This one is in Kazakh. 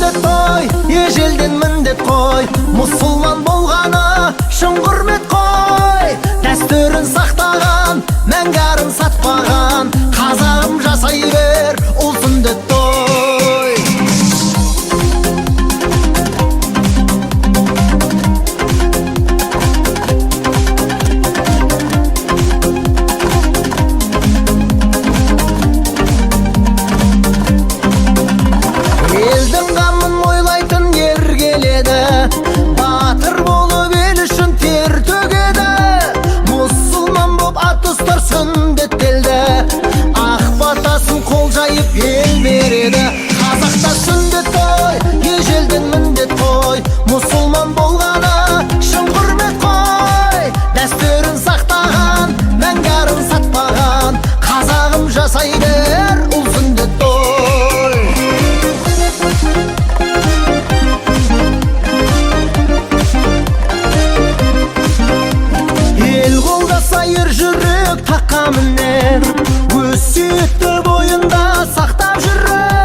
сүндет той, ежелден міндет қой. Мұсылман болғаны шын құрмет қой. Дәстүрін сақтаған, мәңгәрін сатпаған, қазағым жасай бер ұл сүндет той. Елдің қамын ойлайтын ер келеді, батыр болып ел үшін тер төгеді. Мұсылман боп ат ұстар сүндеттелді, ақ батасын қол жайып ел береді. Қазақта сүндет той, ежелден міндет қой. Мұсылман болғаны шын құрмет қой. Дәстүрін сақтаған, мәңгәрін сатпаған, қазағым жасай бер ұл сүндет той. Ел қолдаса ер жүрек таққа мінер, өсиетті бойында сақтап жүрер.